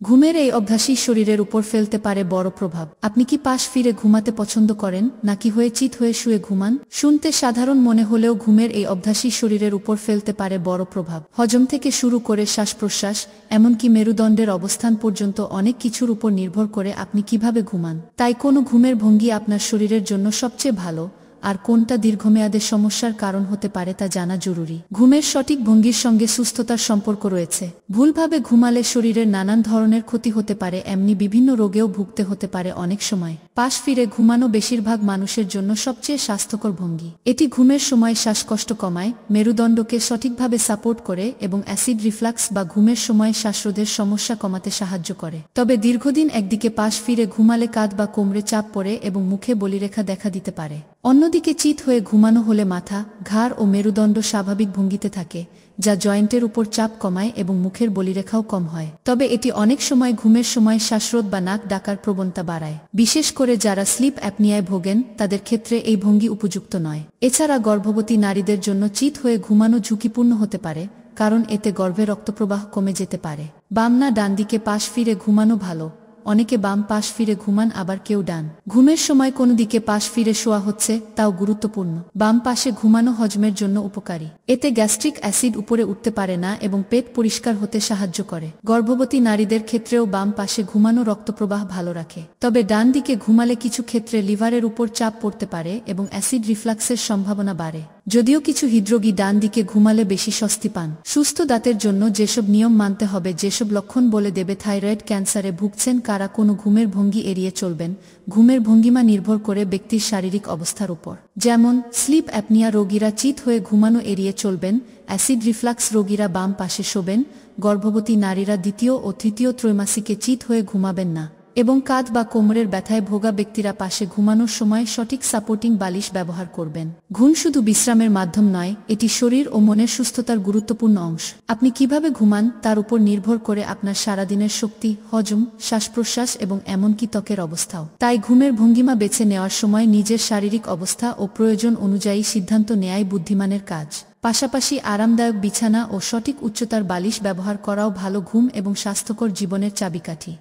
ঘুমের এই অভ্যাসই শরীরের উপর ফেলতে পারে বড় প্রভাব। আপনি কি পাশ ফিরে ঘুমাতে পছন্দ করেন, নাকি হয়ে চিত হয়ে শুয়ে ঘুমান? শুনতে সাধারণ মনে হলেও ঘুমের এই অভ্যাসই শরীরের উপর ফেলতে পারে বড় প্রভাব। হজম থেকে শুরু করে শ্বাস প্রশ্বাস, এমনকি মেরুদণ্ডের অবস্থান পর্যন্ত অনেক কিছুর উপর নির্ভর করে আপনি কিভাবে ঘুমান। তাই কোনো ঘুমের ভঙ্গি আপনার শরীরের জন্য সবচেয়ে ভালো, আর কোনটা দীর্ঘমেয়াদে সমস্যার কারণ হতে পারে তা জানা জরুরি। ঘুমের সঠিক ভঙ্গির সঙ্গে সুস্থতার সম্পর্ক রয়েছে। ভুলভাবে ঘুমালে শরীরের নানান ধরনের ক্ষতি হতে পারে, এমনি বিভিন্ন রোগেও ভুগতে হতে পারে অনেক সময়। পাশ ফিরে ঘুমানো বেশিরভাগ মানুষের জন্য সবচেয়ে স্বাস্থ্যকর ভঙ্গি। এটি ঘুমের সময় শ্বাসকষ্ট কমায়, মেরুদণ্ডকে সঠিকভাবে সাপোর্ট করে এবং অ্যাসিড রিফ্লাক্স বা ঘুমের সময় শ্বাসরোধের সমস্যা কমাতে সাহায্য করে। তবে দীর্ঘদিন একদিকে পাশ ফিরে ঘুমালে কাঁধ বা কোমরে চাপ পড়ে এবং মুখে বলিরেখা দেখা দিতে পারে। অন্যদিকে চিত হয়ে ঘুমানো হলে মাথা, ঘাড় ও মেরুদণ্ড স্বাভাবিক ভঙ্গিতে থাকে, যা জয়েন্টের উপর চাপ কমায় এবং মুখের বলিরেখাও কম হয়। তবে এটি অনেক সময় ঘুমের সময় শ্বাসরোধ বা নাক ডাকার প্রবণতা বাড়ায়। বিশেষ করে যারা স্লিপ অ্যাপনিয়ায় ভোগেন তাদের ক্ষেত্রে এই ভঙ্গি উপযুক্ত নয়। এছাড়া গর্ভবতী নারীদের জন্য চিত হয়ে ঘুমানো ঝুঁকিপূর্ণ হতে পারে, কারণ এতে গর্ভে রক্তপ্রবাহ কমে যেতে পারে। বাম না ডান দিকে পাশ ফিরে ঘুমানো ভালো? অনেকে বাম পাশ ফিরে ঘুমান, আবার কেউ ডান। ঘুমের সময় কোনো দিকে পাশ ফিরে শোয়া হচ্ছে তাও গুরুত্বপূর্ণ। বাম পাশে ঘুমানো হজমের জন্য উপকারী। এতে গ্যাস্ট্রিক অ্যাসিড উপরে উঠতে পারে না এবং পেট পরিষ্কার হতে সাহায্য করে। গর্ভবতী নারীদের ক্ষেত্রেও বাম পাশে ঘুমানো রক্তপ্রবাহ ভালো রাখে। তবে ডান দিকে ঘুমালে কিছু ক্ষেত্রে লিভারের উপর চাপ পড়তে পারে এবং অ্যাসিড রিফ্লাক্সের সম্ভাবনা বাড়ে। যদিও কিছু হৃদরোগী ডান দিকে ঘুমালে বেশি স্বস্তি পান। সুস্থ দাঁতের জন্য যেসব নিয়ম মানতে হবে, যেসব লক্ষণ বলে দেবে থাইরয়েড ক্যান্সারে ভুগছেন কারা কোনো ঘুমের ভঙ্গি এড়িয়ে চলবেন। ঘুমের ভঙ্গিমা নির্ভর করে ব্যক্তির শারীরিক অবস্থার উপর। যেমন স্লিপ অ্যাপনিয়া রোগীরা চিত হয়ে ঘুমানো এড়িয়ে চলবেন, অ্যাসিড রিফ্লাক্স রোগীরা বাম পাশে শোবেন, গর্ভবতী নারীরা দ্বিতীয় ও তৃতীয় ত্রৈমাসিকে চিত হয়ে ঘুমাবেন না, এবং কাঁধ বা কোমরের ব্যথায় ভোগা ব্যক্তিরা পাশে ঘুমানোর সময় সঠিক সাপোর্টিং বালিশ ব্যবহার করবেন। ঘুম শুধু বিশ্রামের মাধ্যম নয়, এটি শরীর ও মনের সুস্থতার গুরুত্বপূর্ণ অংশ। আপনি কিভাবে ঘুমান তার উপর নির্ভর করে আপনার সারাদিনের শক্তি, হজম, শ্বাস প্রশ্বাস এবং এমনকি ত্বকের অবস্থাও। তাই ঘুমের ভঙ্গিমা বেছে নেওয়ার সময় নিজের শারীরিক অবস্থা ও প্রয়োজন অনুযায়ী সিদ্ধান্ত নেয়াই বুদ্ধিমানের কাজ। পাশাপাশি আরামদায়ক বিছানা ও সঠিক উচ্চতার বালিশ ব্যবহার করাও ভালো ঘুম এবং স্বাস্থ্যকর জীবনের চাবিকাঠি।